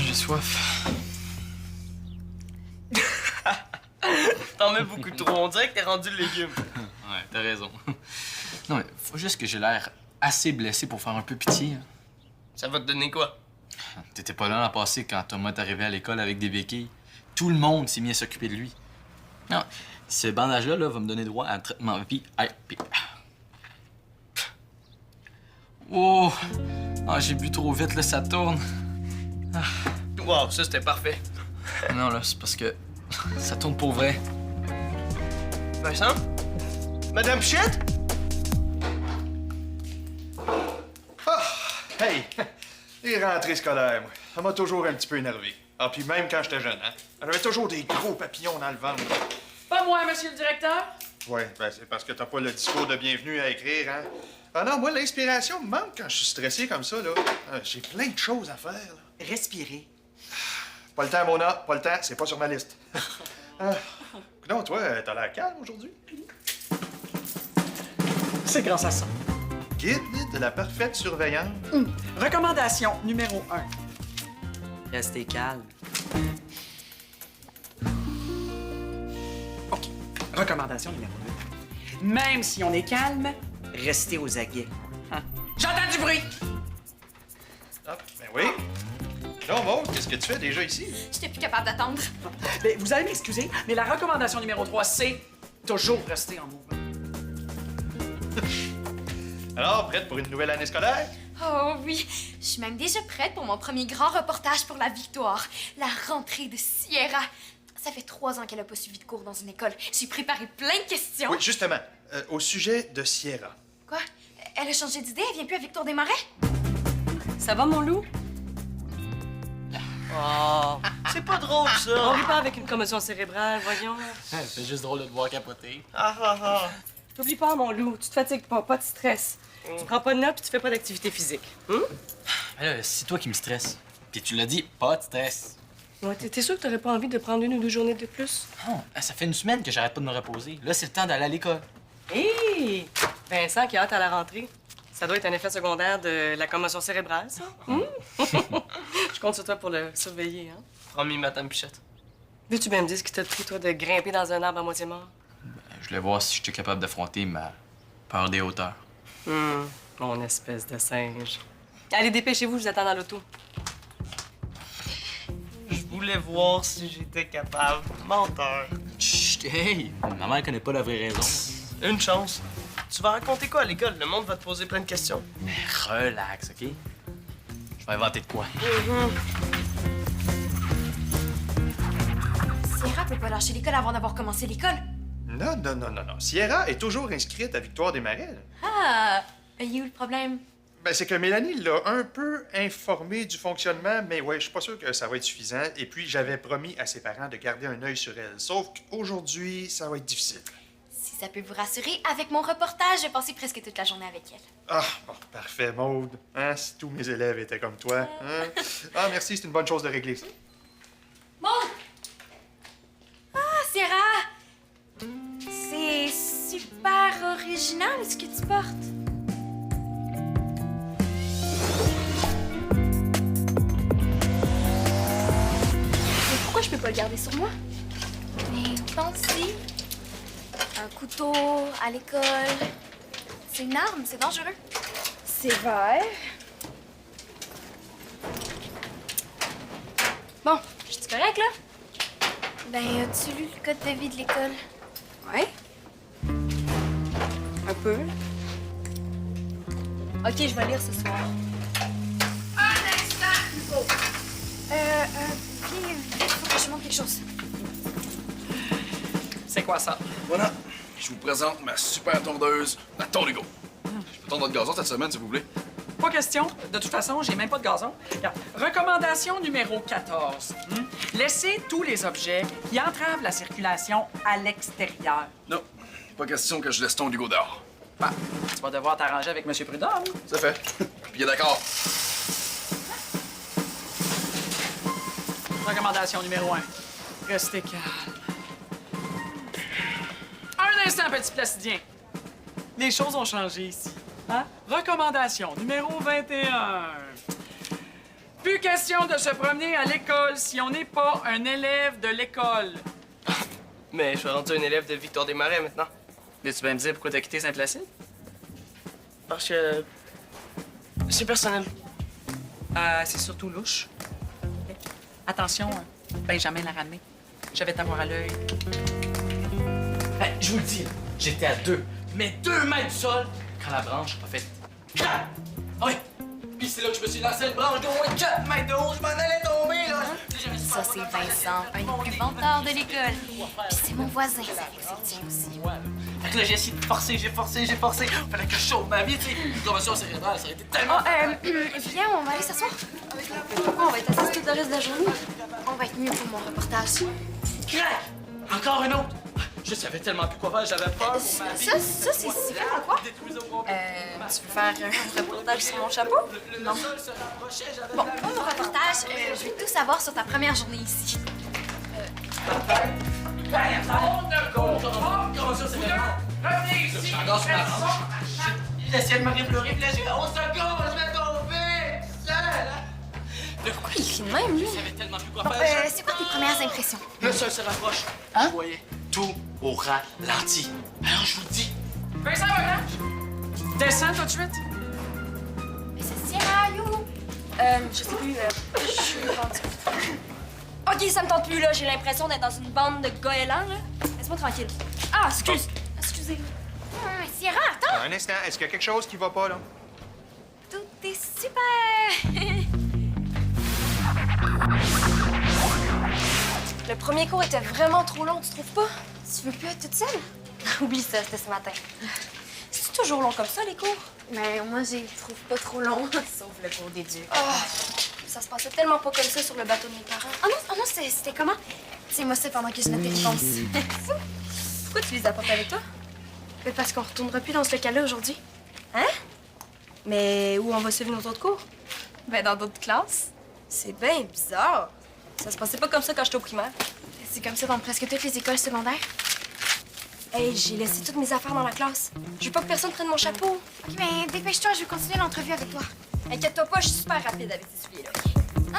J'ai soif. T'en mets beaucoup trop. On dirait que t'es rendu le légume. Ouais, t'as raison. Non, mais faut juste que j'ai l'air assez blessé pour faire un peu pitié. Hein. Ça va te donner quoi? T'étais pas là l'an passé quand Thomas est arrivé à l'école avec des béquilles. Tout le monde s'est mis à s'occuper de lui. Non, ce bandage-là va me donner droit à un traitement VIP. Oh! Ah, j'ai bu trop vite, là, ça tourne. Wow, ça c'était parfait. Non, là, c'est parce que ça tourne pour vrai. Vincent? Madame Pichette? Hey! Les rentrées scolaires, moi, ça m'a toujours un petit peu énervé. Ah, puis même quand j'étais jeune, hein? J'avais toujours des gros papillons dans le ventre. Pas moi, monsieur le directeur. Ouais, ben c'est parce que t'as pas le discours de bienvenue à écrire, hein? Ah non, moi, l'inspiration me manque quand je suis stressé comme ça, là. J'ai plein de choses à faire, là. Respirez. Pas le temps, Mona, pas le temps, c'est pas sur ma liste. Non, toi, t'as l'air calme aujourd'hui? C'est grâce à ça. Guide de la parfaite surveillance. Recommandation numéro 1. Restez calme. OK. Recommandation numéro 2. Même si on est calme, restez aux aguets. Hein? J'entends du bruit! Ah, ben oui. Non, Maud, qu'est-ce que tu fais déjà ici? J'étais plus capable d'attendre. Mais vous allez m'excuser, mais la recommandation numéro 3, c'est toujours rester en mouvement. Alors, prête pour une nouvelle année scolaire? Oh oui, je suis même déjà prête pour mon premier grand reportage pour la victoire, la rentrée de Sierra. Ça fait 3 ans qu'elle a pas suivi de cours dans une école. J'ai préparé plein de questions. Oui, justement, au sujet de Sierra. Quoi? Elle a changé d'idée? Elle vient plus à Victoire des Marais? Ça va, mon loup? Oh, c'est pas drôle On ça. rit pas avec une commotion cérébrale, voyons. C'est juste drôle de te voir capoter. Ah ah ah. T'oublies pas, mon loup, tu te fatigues pas de stress. Tu prends pas de notes puis tu fais pas d'activité physique. Mais là, c'est toi qui me stresse. Puis tu l'as dit, pas de stress. Ouais, t'es sûr que t'aurais pas envie de prendre 1 ou 2 journées de plus? Non, ça fait une semaine que j'arrête pas de me reposer. Là, c'est le temps d'aller à l'école. Hé! Vincent qui a hâte à la rentrée. Ça doit être un effet secondaire de la commotion cérébrale, ça. Je compte sur toi pour le surveiller, hein? Promis, Madame Pichette. Veux-tu bien me dire ce qui t'a pris, toi, de grimper dans un arbre à moitié mort? Je voulais voir si j'étais capable d'affronter ma peur des hauteurs. Mon espèce de singe. Allez, dépêchez-vous, je vous attends dans l'auto. Je voulais voir si j'étais capable. Menteur. Chut, hey! Ma mère connaît pas la vraie raison. Une chance. Tu vas raconter quoi à l'école? Le monde va te poser plein de questions. Mais relax, OK? Je vais inventer de quoi. Sierra peut pas lâcher l'école avant d'avoir commencé l'école. Non, non, non, non, non. Sierra est toujours inscrite à Victoire des Marais. Ah! Il y a eu le problème. Ben, c'est que Mélanie l'a un peu informée du fonctionnement, mais ouais, je suis pas sûr que ça va être suffisant. Et puis, j'avais promis à ses parents de garder un œil sur elle. Sauf qu'aujourd'hui, ça va être difficile. Si ça peut vous rassurer, avec mon reportage, j'ai passé presque toute la journée avec elle. Ah, bon, parfait, Maude. Hein, si tous mes élèves étaient comme toi. Hein? Ah, merci, c'est une bonne chose de régler ça. Bon! Ah, Sierra! C'est super original ce que tu portes. Mais pourquoi je peux pas le garder sur moi? Mais pense-y. Un couteau à l'école. C'est une arme, c'est dangereux. C'est vert. Bon, je suis correct, là? Ben, as-tu lu le code de vie de l'école? Ouais. Un peu. OK, je vais lire ce soir. Un instant, Hugo! Viens, faut que je montre quelque chose. C'est quoi ça? Voilà, je vous présente ma super tondeuse, la Tondigo. Je peux tondre votre gazon cette semaine, s'il vous plaît? pas question. De toute façon, j'ai même pas de gazon. Regarde. Recommandation numéro 14. Laissez tous les objets qui entravent la circulation à l'extérieur. Non, pas question que je laisse ton Hugo dehors. Ben, tu vas devoir t'arranger avec M. Prudhomme. Ça fait. Puis d'accord. Recommandation numéro 1. Restez calme. Un instant, petit placidien. Les choses ont changé ici. Hein? Recommandation numéro 21. Plus question de se promener à l'école si on n'est pas un élève de l'école. Mais je suis rendu un élève de Victor Desmarais maintenant. Mais tu vas me dire pourquoi t'as quitté Saint-Placide? Parce que... c'est personnel. C'est surtout louche. Ok. Attention, Benjamin l'a ramené. Je vais t'avoir à l'œil. Hey, je vous le dis, là, j'étais à 2 mètres du sol quand la branche a fait clac! Ah oui! Puis c'est là que je me suis lancé une branche d'au moins 4 mètres de haut, je m'en allais tomber, là! Ça, c'est Vincent, un des plus vantards de l'école. Puis c'est mon voisin, c'est le tien aussi. Fait que là, j'ai essayé de forcer, j'ai forcé. Fallait que je sauve ma vie, tu sais. Une commotion cérébrale, ça aurait été tellement... Viens, on va aller s'asseoir. Pourquoi on va être assis tout le reste de la journée? On va être mieux pour mon reportage. Crac! Encore une autre! Je savais tellement plus quoi faire, j'avais peur pour ma vie. Ça, c'est super, quoi? Détruisez au complet. Tu veux faire un reportage sur mon chapeau? Le sol se rapprochait, j'avais Bon, pour mon reportage, je vais tout savoir sur ta première journée ici. Commotion cérébrale. Revenez ici! Je suis encore sur la branche. J'essayais de me réfléchir, puis là, j'ai... Au secours, je vais tomber! Seul! Pourquoi il crie de même, lui? Je savais tellement plus quoi Bon, faire. c'est quoi tes premières impressions? Le sol se rapproche. Je voyais tout au ralenti. Alors, je vous le dis. Vincent, voyage! Descends tout de suite. Mais c'est Sierra, you! Je sais plus, je suis rendue. OK, ça me tente plus, là. J'ai l'impression d'être dans une bande de goélands, là. Laisse-moi tranquille. Ah, excusez. Sierra, attends! Un instant, est-ce qu'il y a quelque chose qui va pas, là? Tout est super! Le premier cours était vraiment trop long, tu trouves pas? Tu veux plus être toute seule? Oublie ça, c'était ce matin. C'est toujours long comme ça, les cours? Mais moi, je les trouve pas trop longs, sauf le cours d'éduc. Ça se passait tellement pas comme ça sur le bateau de mes parents. Oh non, c'était comment? Tiens-moi ça pendant que je note tes réponses. Pourquoi tu les apportes avec toi? Mais parce qu'on retournera plus dans ce local-là aujourd'hui. Hein? Mais où on va suivre nos autres cours? Ben, dans d'autres classes. C'est bien bizarre. Ça se passait pas comme ça quand j'étais au primaire. C'est comme ça dans presque toutes les écoles secondaires. Hey, j'ai laissé toutes mes affaires dans la classe. Je veux pas que personne prenne mon chapeau. OK, mais dépêche-toi, je vais continuer l'entrevue avec toi. Inquiète-toi pas, je suis super rapide avec ces souliers-là.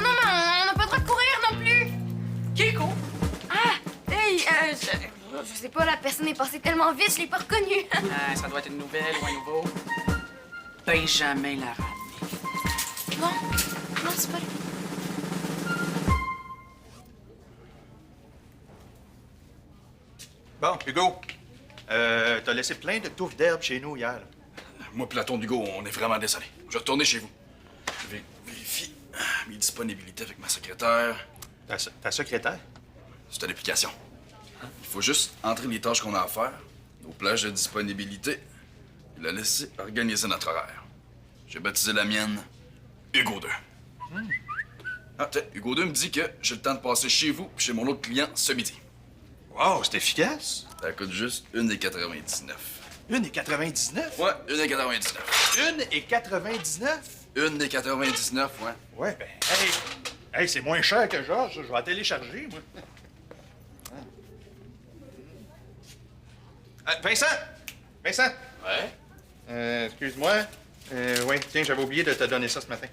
Non, on n'a pas le droit de courir non plus! Qui court? Hey, je sais pas, la personne est passée tellement vite, je l'ai pas reconnue. Ça doit être une nouvelle ou un nouveau. Benjamin l'a ramené. Non, c'est pas lui. Bon, Hugo, t'as laissé plein de touffes d'herbe chez nous hier. Là. Moi, Platon Hugo, on est vraiment désolé. Je vais retourner chez vous. Je vérifie mes disponibilités avec ma secrétaire. Ta secrétaire? C'est à l'application. Il faut juste entrer les tâches qu'on a à faire, nos plages de disponibilité, et la laisser organiser notre horaire. J'ai baptisé la mienne Hugo 2. Ah, tiens, Hugo 2 me dit que j'ai le temps de passer chez vous puis chez mon autre client ce midi. Wow, c'est efficace! Ça coûte juste 1,99. 1,99? Ouais, 1,99. 1,99? 1,99, ouais. Ouais, ben, hey, c'est moins cher que Georges, je vais la télécharger, moi. Vincent! Vincent! Ouais? Excuse-moi. Oui, tiens, j'avais oublié de te donner ça ce matin.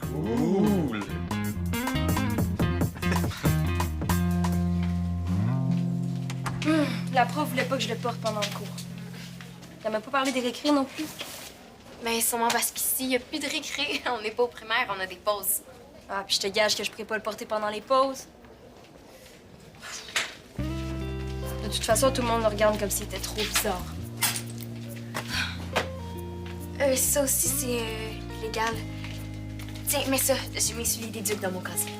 Cool! La prof voulait pas que je le porte pendant le cours. T'as même pas parlé des récrés non plus. Mais sûrement parce qu'ici, il n'y a plus de récré. On n'est pas au primaire, on a des pauses. Ah, puis je te gage que je pourrais pas le porter pendant les pauses. De toute façon, tout le monde le regarde comme s'il était trop bizarre. Ça aussi, c'est légal. Tiens, mets ça. J'ai mis celui des ducs dans mon casier.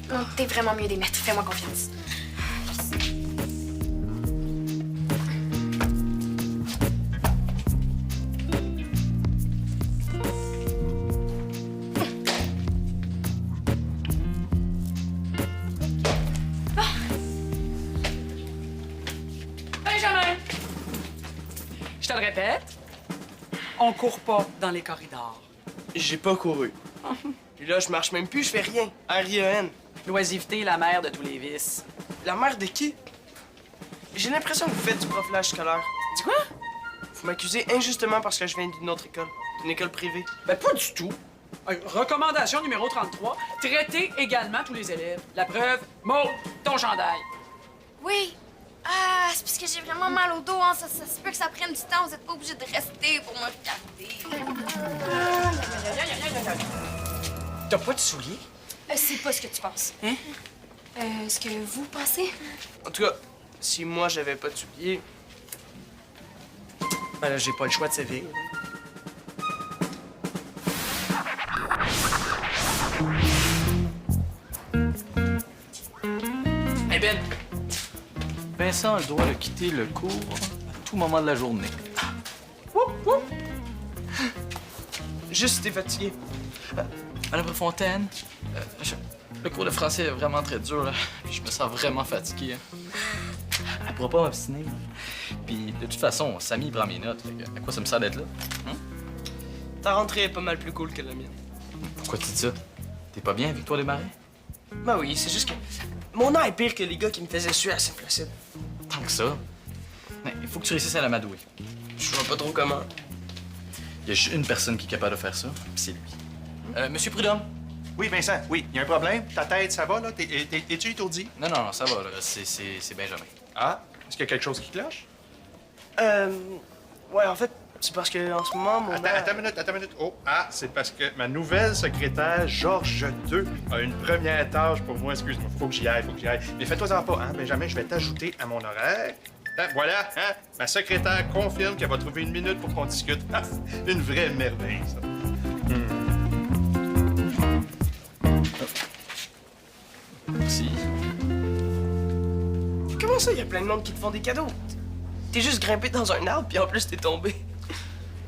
Non, t'es vraiment mieux des mettre. Fais-moi confiance. répète, on court pas dans les corridors. J'ai pas couru. Puis là, je marche même plus, je fais rien. R-I-E-N. L'oisiveté est la mère de tous les vices. La mère de qui? J'ai l'impression que vous faites du profilage scolaire. Dis quoi? Vous m'accusez injustement parce que je viens d'une autre école. D'une école privée. Ben, pas du tout. Recommandation numéro 33, traiter également tous les élèves. La preuve, Maud, ton chandail. Oui. Ah, c'est parce que j'ai vraiment mal au dos, hein. Ça se peut que ça prenne du temps. Vous êtes pas obligé de rester pour me regarder. T'as pas de souliers? C'est pas ce que tu penses. Hein? Ce que vous pensez? En tout cas, si moi j'avais pas de souliers, ben là, j'ai pas le choix de sévir. Eh Ben! Vincent a le droit de quitter le cours à tout moment de la journée. Juste, t'es fatigué. Madame Préfontaine, le cours de français est vraiment très dur, là. Puis je me sens vraiment fatigué. Hein. Elle pourra pas m'obstiner. Puis de toute façon, Samy prend mes notes. Fait que à quoi ça me sert d'être là? Ta rentrée est pas mal plus cool que la mienne. Pourquoi tu dis ça? T'es pas bien, Victoire Desmarais? Ben oui, c'est juste que mon nom est pire que les gars qui me faisaient suer à Saint-Placide. Tant que ça. Mais il faut que tu réussisses à l'amadouer. Je vois pas trop comment. Il y a juste une personne qui est capable de faire ça, puis c'est lui. Monsieur Prudhomme? Oui, Vincent, oui, il y a un problème. Ta tête, ça va, là? Es-tu étourdi? Non, ça va, là. C'est Benjamin. Ah, est-ce qu'il y a quelque chose qui cloche? Ouais, en fait, c'est parce que en ce moment, mon Attends une minute. Oh, c'est parce que ma nouvelle secrétaire, Georges II, a une première tâche pour moi. Excuse-moi, faut que j'y aille. Mais fais-toi-en pas, hein, Benjamin, je vais t'ajouter à mon horaire. Voilà, hein, ma secrétaire confirme qu'elle va trouver une minute pour qu'on discute. Une vraie merveille, ça. Merci. Comment ça, il y a plein de monde qui te font des cadeaux? T'es juste grimpé dans un arbre, puis en plus, t'es tombé.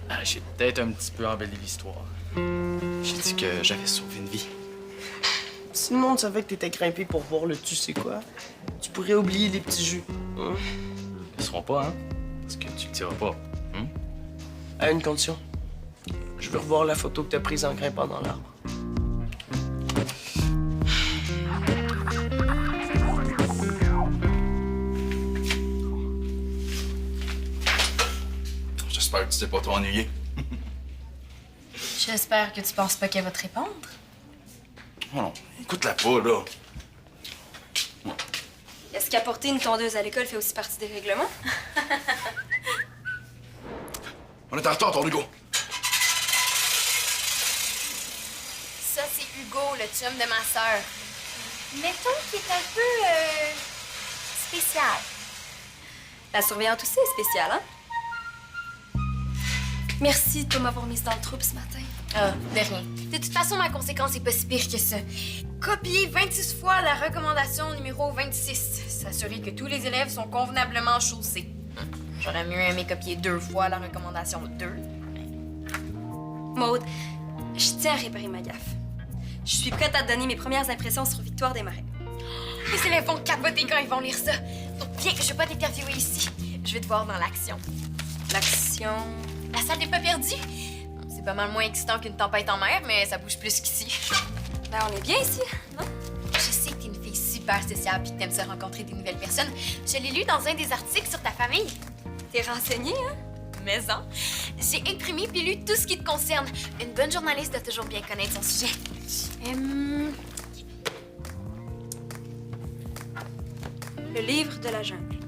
Ah, j'ai peut-être un petit peu embelli l'histoire. J'ai dit que j'avais sauvé une vie. Si le monde savait que t'étais grimpé pour voir le tu sais quoi, tu pourrais oublier les petits jus. Hein? Ils ne seront pas, hein? Parce que tu le diras pas. Hein? À une condition. Je veux revoir la photo que t'as prise en grimpant dans l'arbre. J'espère que tu t'es pas trop ennuyé. J'espère que tu penses pas qu'elle va te répondre. Oh non, écoute-la pas, là. Est-ce qu'apporter une tondeuse à l'école fait aussi partie des règlements? On est en retard, ton Hugo. Ça, c'est Hugo, le chum de ma sœur. Mettons qu'il est un peu, spécial. La surveillante aussi est spéciale, hein? Merci de m'avoir mise dans le trouble ce matin. Ah, de rien. De toute façon, ma conséquence est pas si pire que ça. Copier 26 fois la recommandation numéro 26. S'assurer que tous les élèves sont convenablement chaussés. J'aurais mieux aimé copier 2 fois la recommandation 2. Maude, je tiens à réparer ma gaffe. Je suis prête à te donner mes premières impressions sur Victoire Desmarais. Les élèves vont capoter quand ils vont lire ça. Donc, viens, je vais pas t'interviewer ici. Je vais te voir dans l'action. L'action... La salle n'est pas perdue. C'est pas mal moins excitant qu'une tempête en mer, mais ça bouge plus qu'ici. Ben, on est bien ici, non? Je sais que t'es une fille super spéciale puis que t'aimes ça rencontrer des nouvelles personnes. Je l'ai lu dans un des articles sur ta famille. T'es renseignée, hein? Mais non. J'ai imprimé puis lu tout ce qui te concerne. Une bonne journaliste doit toujours bien connaître son sujet. Le livre de la jungle.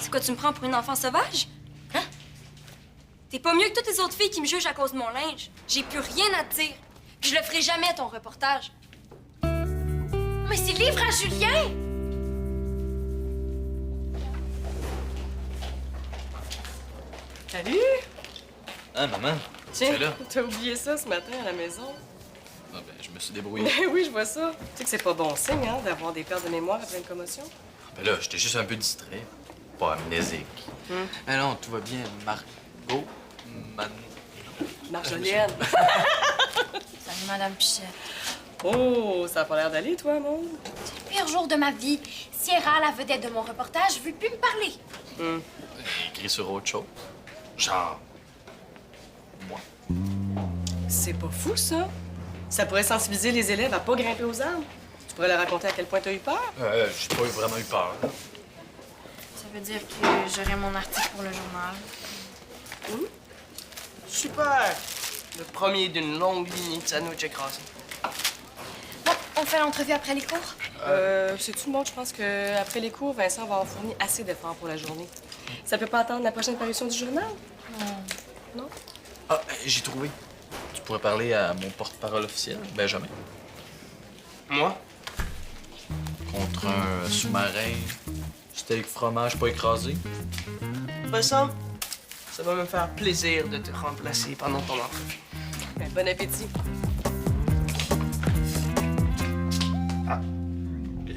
C'est quoi, tu me prends pour une enfant sauvage? Hein? T'es pas mieux que toutes les autres filles qui me jugent à cause de mon linge. J'ai plus rien à te dire. Puis je le ferai jamais, ton reportage. Mais c'est le livre à Julien! Salut! Ah, maman, tu Tiens, fais là? t'as oublié ça ce matin à la maison? Ah, ben, je me suis débrouillé. Ben oui, je vois ça. Tu sais que c'est pas bon signe, hein, d'avoir des pertes de mémoire après une commotion. Ben là, j'étais juste un peu distrait. Pas amnésique. Ah non, tout va bien. Margot, Marjolaine. Salut, Madame Pichette. Oh, ça a pas l'air d'aller, toi, non? C'est le pire jour de ma vie. Sierra, la vedette de mon reportage, veut plus me parler. écrit sur autre chose. Genre. Moi. C'est pas fou, ça. Ça pourrait sensibiliser les élèves à pas grimper aux arbres. Tu pourrais leur raconter à quel point t'as eu peur. J'ai pas vraiment eu peur. Ça veut dire que j'aurai mon article pour le journal. Super! Le premier d'une longue lignée de sandwich écrasé. Bon, on fait l'entrevue après les cours? C'est tout bon. Je pense qu'après les cours, Vincent va avoir fourni assez d'efforts pour la journée. Ça peut pas attendre la prochaine parution du journal? Non? Ah, j'ai trouvé. Tu pourrais parler à mon porte-parole officiel, Benjamin. Moi? Contre un sous-marin, steak fromage pas écrasé. Vincent, ça va me faire plaisir de te remplacer pendant ton entrevue. Ben, bon appétit.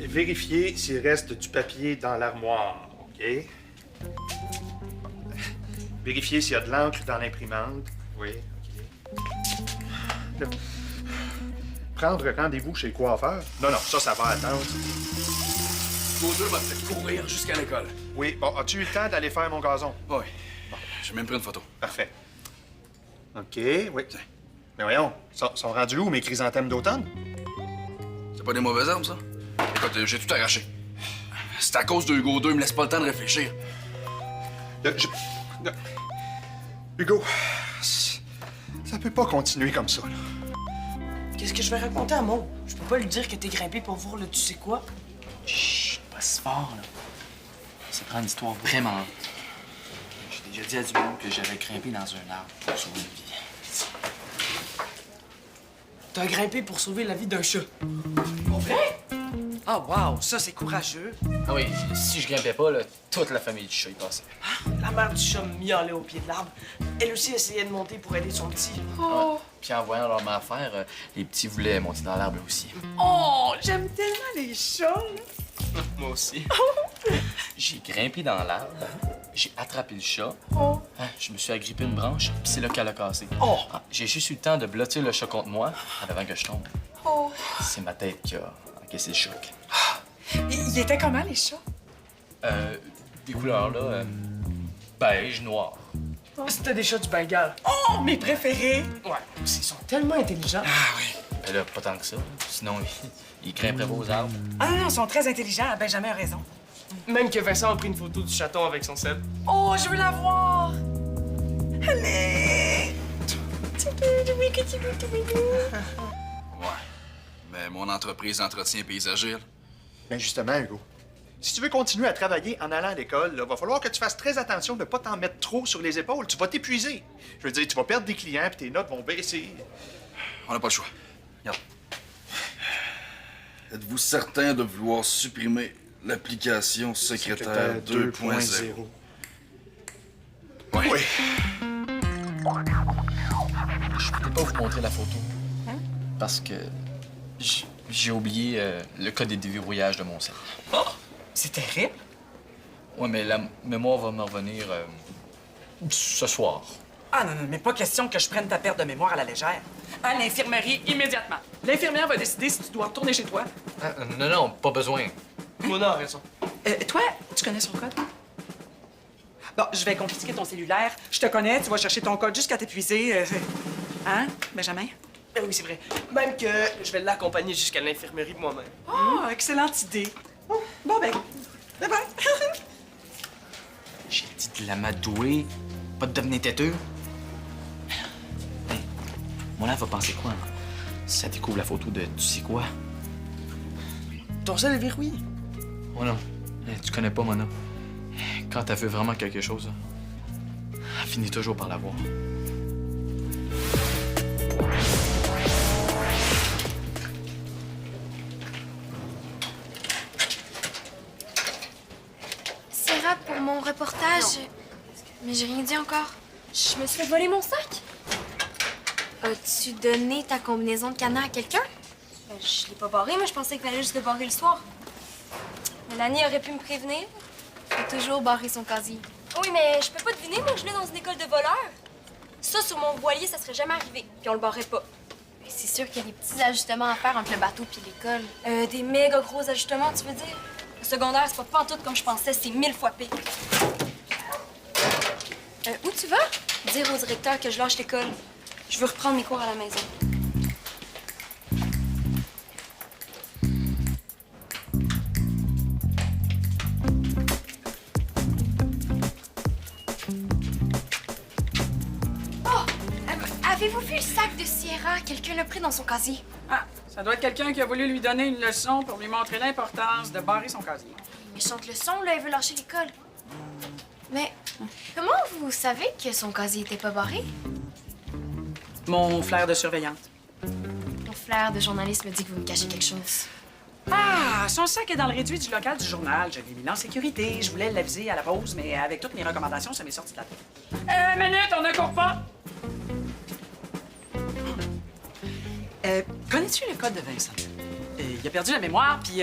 Vérifiez s'il reste du papier dans l'armoire, OK? Vérifiez s'il y a de l'encre dans l'imprimante. Oui, OK. Prendre rendez-vous chez le coiffeur? Non, ça va attendre. Godeux va peut-être courir jusqu'à l'école. Oui, bon, as-tu eu le temps d'aller faire mon gazon? Oui. J'ai même pris une photo. Parfait. OK, oui. Mais voyons, sont rendus où mes chrysanthèmes d'automne? C'est pas des mauvaises herbes, ça? Écoute, j'ai tout arraché. C'est à cause de Hugo 2, il me laisse pas le temps de réfléchir. Hugo, ça peut pas continuer comme ça, là. Qu'est-ce que je vais raconter à Maud? Je peux pas lui dire que t'es grimpé pour voir le tu sais quoi. Chut, pas si fort, là. Ça prend une histoire vraiment. J'ai déjà dit à du monde que j'avais grimpé dans un arbre pour sauver une vie. T'as grimpé pour sauver la vie d'un chat. Pour vrai? Ah, wow, ça c'est courageux. Ah oui, si je grimpais pas, là, toute la famille du chat y passait. La mère du chat miaulait au pied de l'arbre. Elle aussi essayait de monter pour aider son petit. Oh! Puis en voyant leur mère faire, les petits voulaient monter dans l'arbre aussi. Oh, j'aime tellement les chats. Moi aussi. J'ai grimpé dans l'arbre, j'ai attrapé le chat, je me suis agrippé une branche, puis c'est là qu'elle a cassé. Oh! J'ai juste eu le temps de blottir le chat contre moi avant que je tombe. Oh! C'est ma tête qui a encaissé le choc. Ils étaient comment, les chats? Des couleurs, là, beige, noir. C'était des chats du Bengale. Oh, mes préférés! Ouais, ils sont tellement intelligents. Ben là, pas tant que ça. Sinon, ils grimperaient pas aux arbres. Ah non, ils sont très intelligents. Benjamin a raison. Même que Vincent a pris une photo du chaton avec son sel. Oh, je veux la voir! Allez! Ouais. Mais mon entreprise d'entretien paysager, là, Ben justement, Hugo, si tu veux continuer à travailler en allant à l'école, il va falloir que tu fasses très attention de ne pas t'en mettre trop sur les épaules. Tu vas t'épuiser. Je veux dire, tu vas perdre des clients puis tes notes vont baisser. on n'a pas le choix. Regarde. Êtes-vous certain de vouloir supprimer l'application secrétaire 2.0? Oui. Je peux pas vous montrer la photo. Parce que j'ai oublié le code de déverrouillage de mon sel. Oh, c'est terrible. Ouais, mais la mémoire va me revenir ce soir. Ah non, mais pas question que je prenne ta perte de mémoire à la légère. À l'infirmerie, immédiatement. L'infirmière va décider si tu dois retourner chez toi. Non, pas besoin. Mona a raison. Toi, tu connais son code? Bon, je vais confisquer ton cellulaire. Je te connais, tu vas chercher ton code jusqu'à t'épuiser. Hein, Benjamin? Ben oui, c'est vrai. Même que je vais l'accompagner jusqu'à l'infirmerie de moi-même. Oh, excellente idée. Bon, ben, bye-bye. J'ai dit de l'amadouer, pas de devenir têteux. Hey, mon va penser quoi, hein, si ça découvre la photo de tu sais quoi? Ton sel est verrouillé. Oh non, tu connais pas Mona. Quand elle veut vraiment quelque chose, elle finit toujours par l'avoir. C'est rap pour mon reportage. Mais j'ai rien dit encore. Je me suis fait voler mon sac. As-tu donné ta combinaison de canard à quelqu'un? Ben, je l'ai pas barré, mais je pensais qu'il fallait juste le barrer le soir. Mélanie aurait pu me prévenir. Faut toujours barrer son casier. Oui, mais je peux pas deviner, moi, je l'ai dans une école de voleurs. Ça, sur mon voilier, ça serait jamais arrivé. Puis on le barrait pas. Mais c'est sûr qu'il y a des petits ajustements à faire entre le bateau puis l'école. Des méga gros ajustements, tu veux dire? Le secondaire, c'est pas pantoute comme je pensais, c'est 1000 fois pire. Où tu vas? Dire au directeur que je lâche l'école. Je veux reprendre mes cours à la maison. Avez-vous vu le sac de Sierra? Quelqu'un l'a pris dans son casier. Ah, ça doit être quelqu'un qui a voulu lui donner une leçon pour lui montrer l'importance de barrer son casier. Méchante leçon, là, elle veut lâcher l'école. Mais comment vous savez que son casier était pas barré? Mon flair de surveillante. Mon flair de journaliste me dit que vous me cachez quelque chose. Ah, son sac est dans le réduit du local du journal. Je l'ai mis en sécurité. Je voulais l'aviser à la pause, mais avec toutes mes recommandations, ça m'est sorti de la tête. Minute, on ne court pas! Connais-tu le code de Vincent? Il a perdu la mémoire, puis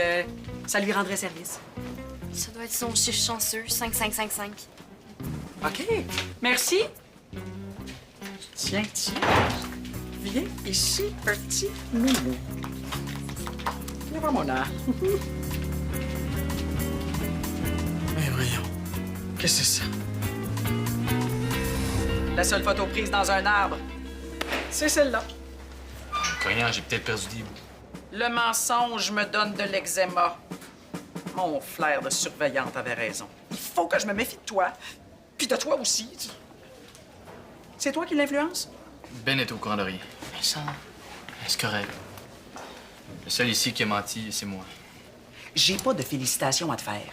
ça lui rendrait service. Ça doit être son chiffre chanceux, 5555. OK. Merci. Tiens. Viens ici, petit Moumou. Viens voir mon art. Mais voyons. Qu'est-ce que c'est ça? La seule photo prise dans un arbre, c'est celle-là. Cognant, j'ai peut-être perdu des bouts. Le mensonge me donne de l'eczéma. Mon flair de surveillante avait raison. Il faut que je me méfie de toi, puis de toi aussi. C'est toi qui l'influence? Ben est au courant de rien. Vincent, c'est correct. Le seul ici qui a menti, c'est moi. J'ai pas de félicitations à te faire.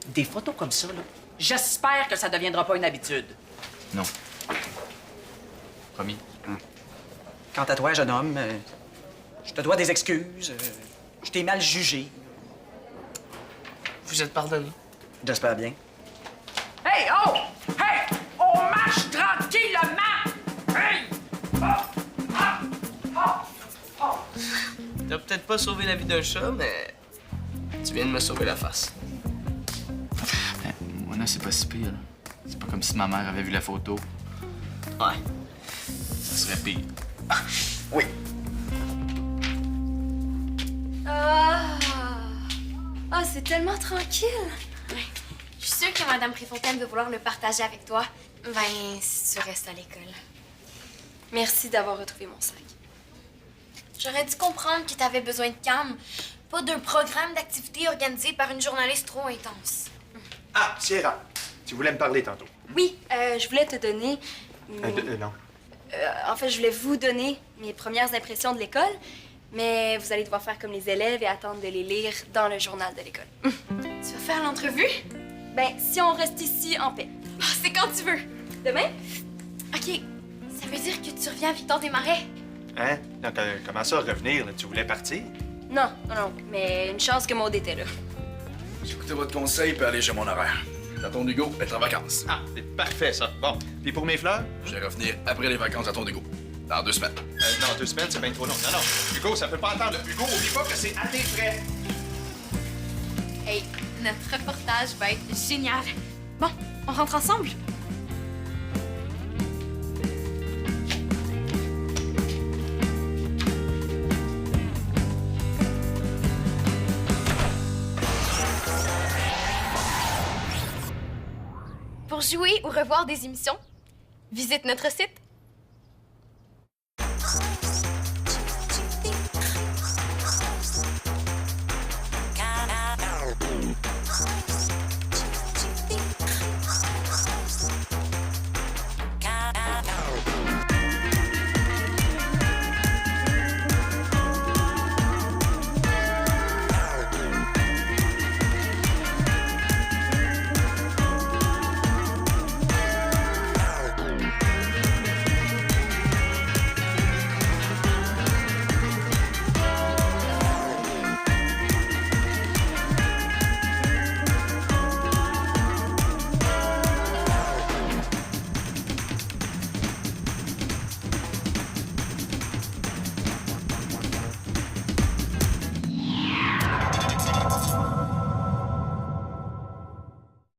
Des photos comme ça, là, j'espère que ça deviendra pas une habitude. Non. Promis. Quant à toi, jeune homme, je te dois des excuses. Je t'ai mal jugé. Vous êtes pardonné. J'espère bien. Hey, oh! Hey! On marche tranquillement! Hey! T'as peut-être pas sauvé la vie d'un chat, mais tu viens de me sauver la face. Ben, moi, là, c'est pas si pire. Là. C'est pas comme si ma mère avait vu la photo. Ouais. Ça serait pire. Oui. Ah, c'est tellement tranquille. Je suis sûre que Madame Préfontaine veut vouloir le partager avec toi. Ben, si tu restes à l'école. Merci d'avoir retrouvé mon sac. J'aurais dû comprendre que t'avais besoin de calme, pas d'un programme d'activité organisé par une journaliste trop intense. Ah, Sierra, tu voulais me parler tantôt. Oui, je voulais te donner... Non. En fait, je voulais vous donner mes premières impressions de l'école, mais vous allez devoir faire comme les élèves et attendre de les lire dans le journal de l'école. Tu vas faire l'entrevue? Ben, si on reste ici en paix. Ah, c'est quand tu veux. Demain? OK. Ça veut dire que tu reviens à Victor-des-Marais? Hein? Donc, comment ça, revenir? Là? Tu voulais partir? Non, mais une chance que Maud était là. J'ai écouté votre conseil et allé chez mon horaire. La Tonde Hugo est en vacances. Ah, c'est parfait, ça. Bon. Puis pour mes fleurs? Je vais revenir après les vacances à Tonde Hugo. Dans 2 semaines. Non, 2 semaines, c'est bien trop long. Non. Hugo, ça peut pas attendre. Hugo, oublie pas que c'est à tes frais. Hey, notre reportage va être génial. Bon, on rentre ensemble? Pour jouer ou revoir des émissions, visite notre site